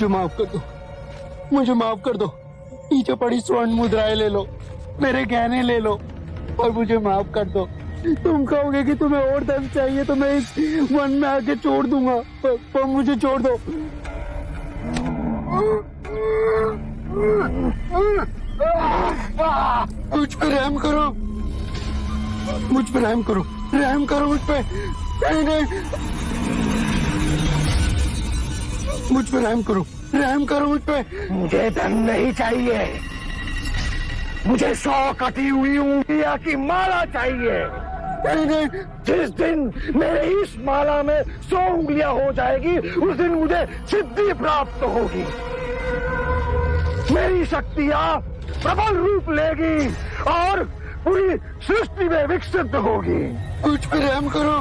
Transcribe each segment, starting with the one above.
मुझे माफ कर दो, मुझे माफ कर दो। पीछे पड़ी स्वर्ण मुद्राएं ले लो, मेरे गहने ले लो और मुझे माफ कर दो। तुम कहोगे कि तुम्हें और धन चाहिए तो मैं इस वन में आके छोड़ दूंगा, पर मुझे छोड़ दो। मुझ पे रहम करो, मुझ पे रहम करो, रहम करो मुझ पे। नहीं नहीं, मुझ पे रहम करो, रहम करो मुझ पे। मुझे धन नहीं चाहिए, मुझे 100 कटी हुई उंगलियां की माला चाहिए। नहीं नहीं, जिस दिन मेरे इस माला में 100 उंगलियां हो जाएगी उस दिन मुझे सिद्धि प्राप्त होगी। मेरी शक्तियां प्रबल रूप लेगी और पूरी सृष्टि में विकसित होगी। मुझ पे रहम करो।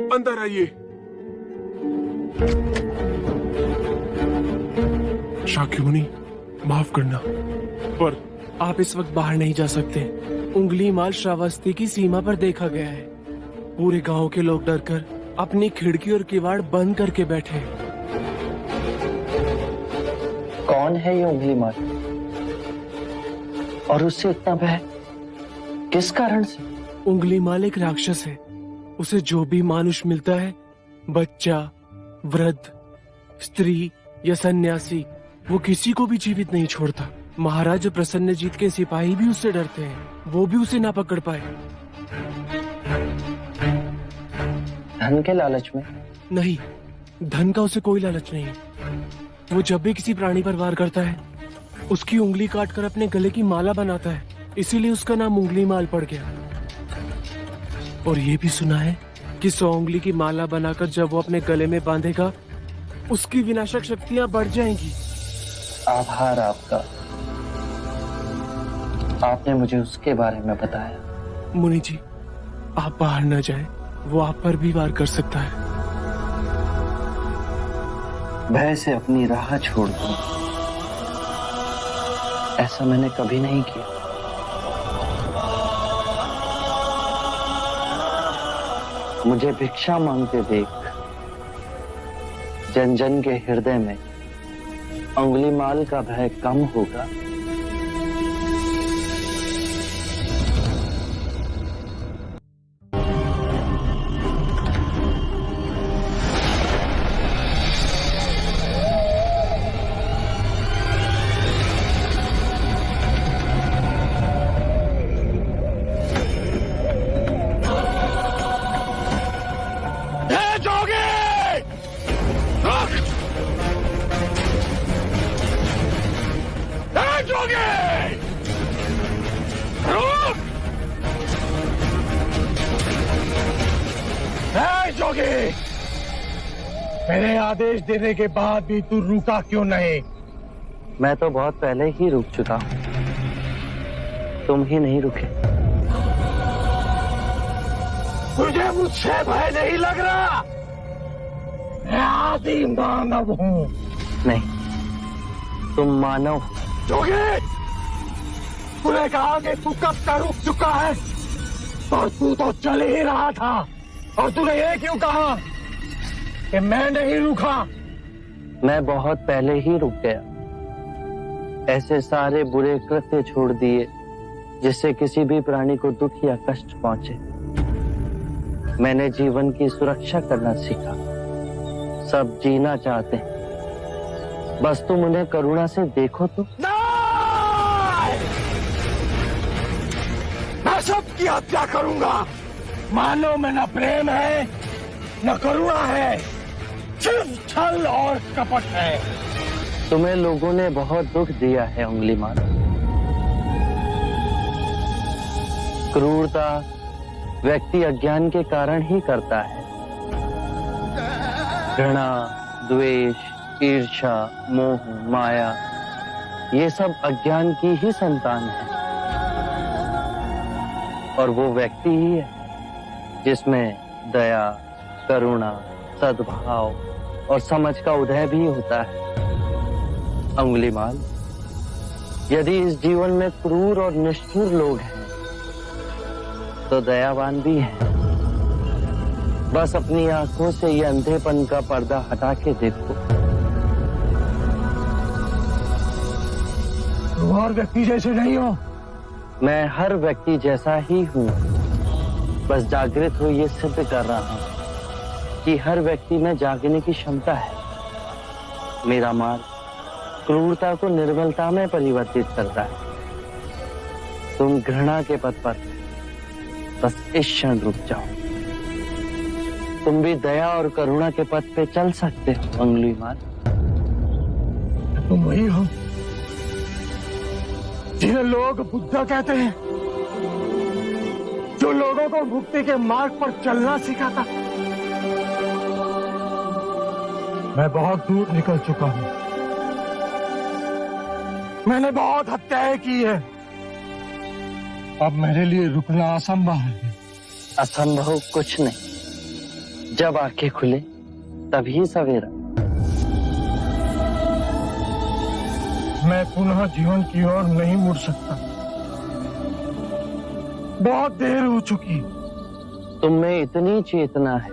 अंदर आइए। शाक्यमुनि, माफ करना, पर आप इस वक्त बाहर नहीं जा सकते। उंगली माल श्रावस्ती की सीमा पर देखा गया है। पूरे गांव के लोग डरकर अपनी खिड़की और किवाड़ बंद करके बैठे। कौन है ये उंगली माल और उससे इतना भय किस कारण से? उंगली माल एक राक्षस है। उसे जो भी मानुष मिलता है, बच्चा, वृद्ध, स्त्री या सन्यासी, वो किसी को भी जीवित नहीं छोड़ता। महाराज प्रसन्नजीत के सिपाही भी उससे डरते हैं, वो भी उसे ना पकड़ पाए। धन के लालच में? नहीं, धन का उसे कोई लालच नहीं। वो जब भी किसी प्राणी पर वार करता है, उसकी उंगली काटकर अपने गले की माला बनाता है, इसीलिए उसका नाम उंगली माल पड़ गया। और ये भी सुना है कि 100 उंगली की माला बनाकर जब वो अपने गले में बांधेगा, उसकी विनाशक शक्तियां बढ़ जाएंगी। आभार आपका, आपने मुझे उसके बारे में बताया। मुनि जी, आप बाहर न जाएं, वो आप पर भी वार कर सकता है। भय से अपनी राह छोड़ दूं, ऐसा मैंने कभी नहीं किया। मुझे भिक्षा मांगते देख जन जन के हृदय में उंगली माल का भय कम होगा। मेरे आदेश देने के बाद भी तू रुका क्यों नहीं? मैं तो बहुत पहले ही रुक चुका हूं, तुम ही नहीं रुके। तुझे मुझसे भय नहीं लग रहा? मैं आदि मानव हूँ। नहीं, तुम मानव हो। जोगी, तूने कहा कि तू कब का रुक चुका है, और तू तो चल ही रहा था, और तूने ये क्यों कहा कि मैं नहीं रुका? मैं बहुत पहले ही रुक गया। ऐसे सारे बुरे कृत्य छोड़ दिए जिससे किसी भी प्राणी को दुख या कष्ट पहुंचे। मैंने जीवन की सुरक्षा करना सीखा। सब जीना चाहते हैं, बस तुम उन्हें करुणा से देखो तो। मैं सबकी हत्या करूंगा। मानव में न प्रेम है न करुणा है, सिर्फ छल और कपट है। तुम्हें लोगों ने बहुत दुख दिया है उंगली माल। क्रूरता व्यक्ति अज्ञान के कारण ही करता है। घृणा, द्वेष, ईर्ष्या, मोह, माया, ये सब अज्ञान की ही संतान है। और वो व्यक्ति ही है जिसमें दया, करुणा, सद्भाव और समझ का उदय भी होता है। अंगुलीमाल, यदि इस जीवन में क्रूर और निष्ठुर लोग हैं तो दयावान भी हैं। बस अपनी आंखों से ये अंधेपन का पर्दा हटा के देखो। और व्यक्ति जैसे नहीं हो। मैं हर व्यक्ति जैसा ही हूं, बस जागृत हो ये सिद्ध कर रहा हूं कि हर व्यक्ति में जागने की क्षमता है। मेरा मार्ग क्रूरता को निर्मलता में परिवर्तित करता है। तुम घृणा के पथ पर बस इस क्षण रुक जाओ। तुम भी दया और करुणा के पथ पे चल सकते हो अंगुलीमाल। तुम वही हो जिन्हें लोग बुद्धा कहते हैं, जो लोगों को मुक्ति के मार्ग पर चलना सिखाता। मैं बहुत दूर निकल चुका हूं। मैंने बहुत हत्याएं की है। अब मेरे लिए रुकना असंभव है। असंभव कुछ नहीं। जब आंखें खुले तभी सवेरा। मैं पुनः जीवन की ओर नहीं मुड़ सकता। बहुत देर हो चुकी। तुम में इतनी चेतना है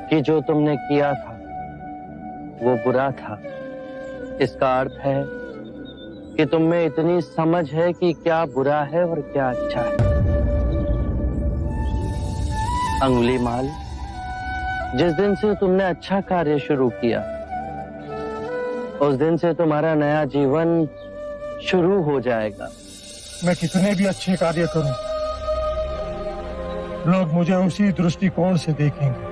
कि जो तुमने किया था वो बुरा था। इसका अर्थ है कि तुम में इतनी समझ है कि क्या बुरा है और क्या अच्छा है। अंगुलीमाल, जिस दिन से तुमने अच्छा कार्य शुरू किया उस दिन से तुम्हारा नया जीवन शुरू हो जाएगा। मैं कितने भी अच्छे कार्य करूं, लोग मुझे उसी दृष्टिकोण से देखेंगे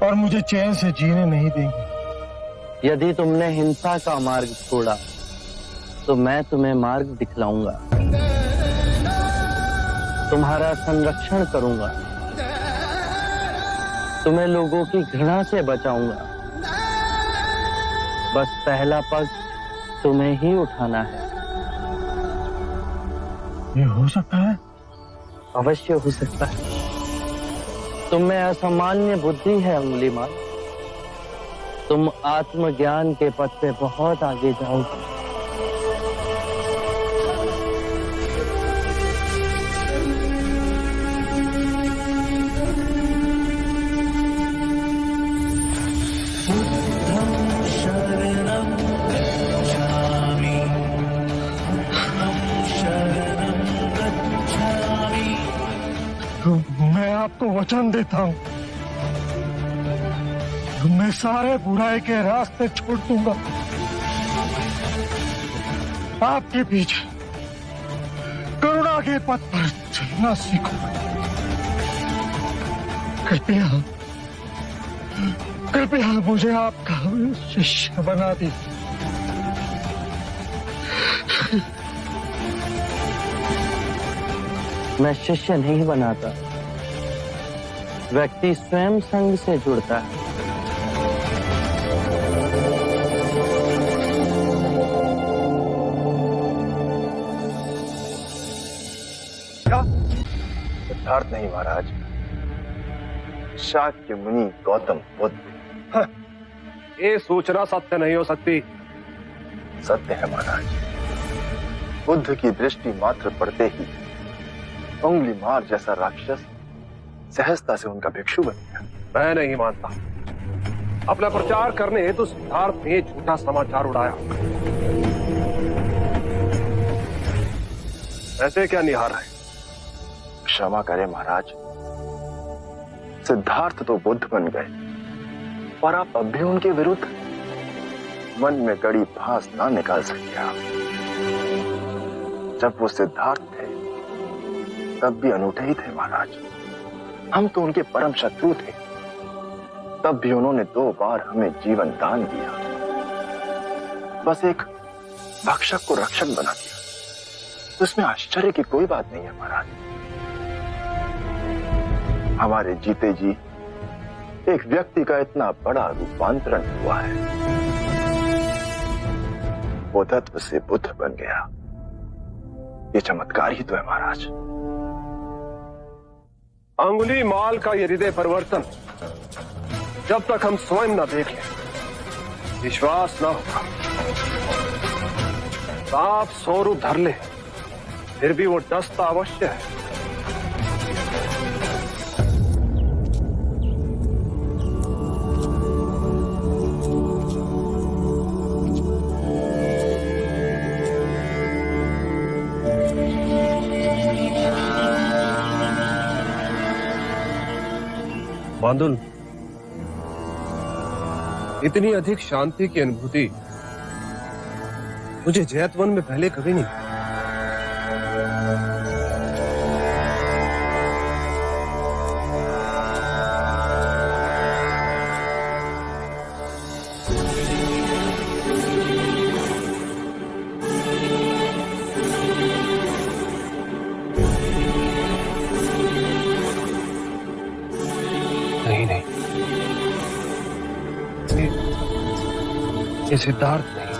और मुझे चैन से जीने नहीं देंगे। यदि तुमने हिंसा का मार्ग छोड़ा तो मैं तुम्हें मार्ग दिखलाऊंगा। तुम्हारा संरक्षण करूंगा। तुम्हें लोगों की घृणा से बचाऊंगा। बस पहला पग तुम्हें ही उठाना है। ये हो सकता है? अवश्य हो सकता है। तुम में असामान्य बुद्धि है अंगुलीमाल। तुम आत्मज्ञान के पथ पे बहुत आगे जाओगे। मैं आपको वचन देता हूं, मैं सारे बुराई के रास्ते छोड़ दूंगा। आपके पीछे करुणा के पथ पर चलना सीखूंगा। कृपया कृपया मुझे आपका शिष्य बना दीजिए। मैं शिष्य नहीं बनाता। व्यक्ति स्वयं संग से जुड़ता है। क्या? सिद्धार्थ नहीं महाराज, शाक्य मुनि गौतम बुद्ध। ये सूचना सत्य नहीं हो सकती। सत्य है महाराज। बुद्ध की दृष्टि मात्र पड़ते ही अंगुलीमाल जैसा राक्षस सहजता से उनका भिक्षु बन गया। मैं नहीं मानता। अपना प्रचार करने हेतु सिद्धार्थ ने झूठा समाचार उड़ाया। ऐसे क्या निहार है? क्षमा करें महाराज, सिद्धार्थ तो बुद्ध बन गए, पर आप अब भी उनके विरुद्ध मन में गड़ी फांस ना निकाल सके। आप जब वो सिद्धार्थ थे तब भी अनूठे ही थे महाराज। हम तो उनके परम शत्रु थे, तब भी उन्होंने 2 बार हमें जीवन दान दिया। बस एक भक्षक को रक्षक बना दिया, तो इसमें आश्चर्य की कोई बात नहीं है महाराज। हमारे जीते जी एक व्यक्ति का इतना बड़ा रूपांतरण हुआ है। वो तत्व से बुद्ध बन गया, ये चमत्कार ही तो है महाराज। अंगुली माल का ये हृदय परिवर्तन जब तक हम स्वयं न देख लें विश्वास न होगा। सांप 100 रूप धर ले फिर भी वो डसता अवश्य है। बांदुल, इतनी अधिक शांति की अनुभूति मुझे जैतवन में पहले कभी नहीं। नहीं नहीं, ये सिद्धार्थ नहीं,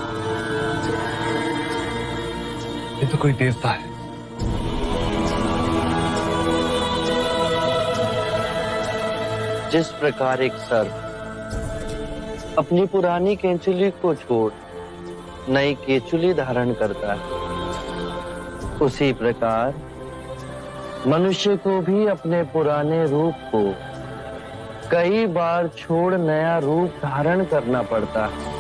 ये तो कोई देवता है। जिस प्रकार एक सर्प अपनी पुरानी केंचुली को छोड़ नई केंचुली धारण करता है, उसी प्रकार मनुष्य को भी अपने पुराने रूप को कई बार छोड़ नया रूप धारण करना पड़ता है।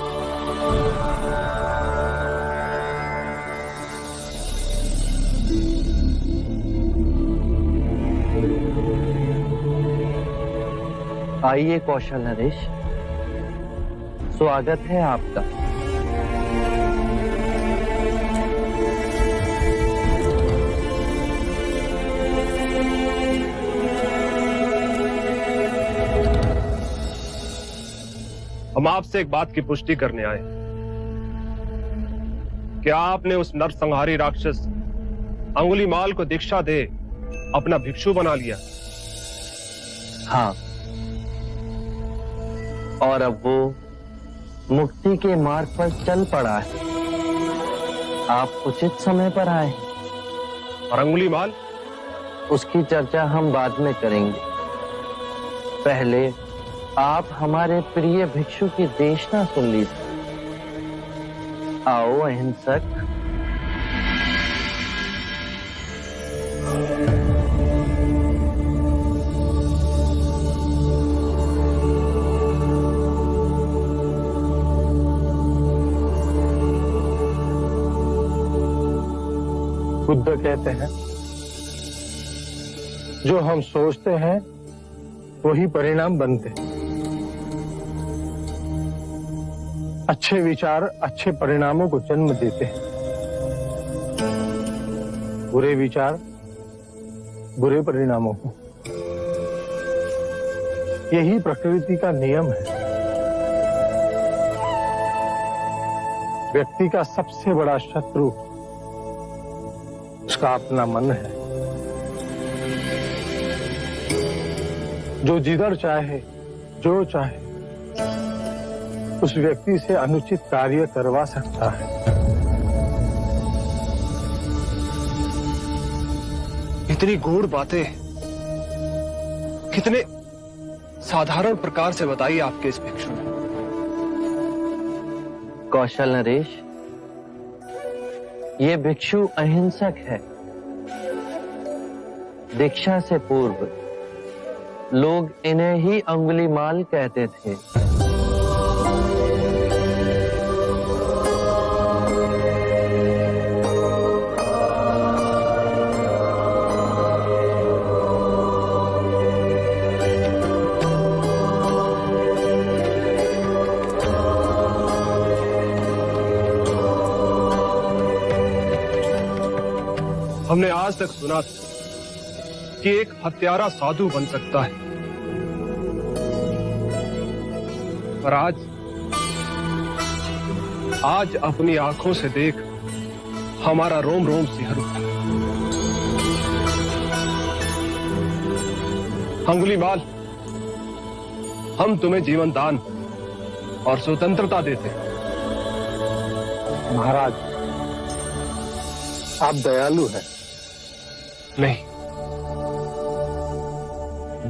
आइए कौशल नरेश, स्वागत है आपका। हम आपसे एक बात की पुष्टि करने आए। क्या आपने उस नरसंहारी राक्षस अंगुलीमाल को दीक्षा दे अपना भिक्षु बना लिया? हाँ, और अब वो मुक्ति के मार्ग पर चल पड़ा है। आप उचित समय पर आए। और अंगुलीमाल? उसकी चर्चा हम बाद में करेंगे। पहले आप हमारे प्रिय भिक्षु की देशना सुन लीजिए। आओ अहिंसक। बुद्ध कहते हैं, जो हम सोचते हैं वही परिणाम बनते हैं। अच्छे विचार अच्छे परिणामों को जन्म देते हैं, बुरे विचार बुरे परिणामों को। यही प्रकृति का नियम है। व्यक्ति का सबसे बड़ा शत्रु उसका अपना मन है, जो जिधर चाहे जो चाहे उस व्यक्ति से अनुचित कार्य करवा सकता है। इतनी गूढ़ बातें कितने साधारण प्रकार से बताइए आपके इस भिक्षु ने। कौशल नरेश, ये भिक्षु अहिंसक है। दीक्षा से पूर्व लोग इन्हें ही अंगुलीमाल कहते थे। हमने आज तक सुना था कि एक हत्यारा साधु बन सकता है, पर आज अपनी आंखों से देख हमारा रोम रोम सिहर उठा। अंगुलीमाल, हम तुम्हें जीवन दान और स्वतंत्रता देते हैं। महाराज, आप दयालु हैं। नहीं,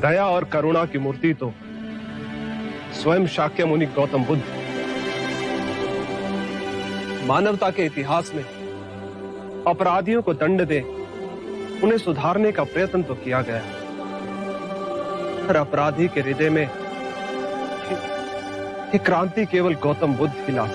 दया और करुणा की मूर्ति तो स्वयं शाक्य मुनि गौतम बुद्ध। मानवता के इतिहास में अपराधियों को दंड दे उन्हें सुधारने का प्रयत्न तो किया गया, पर अपराधी के हृदय में ये क्रांति केवल गौतम बुद्ध ही ला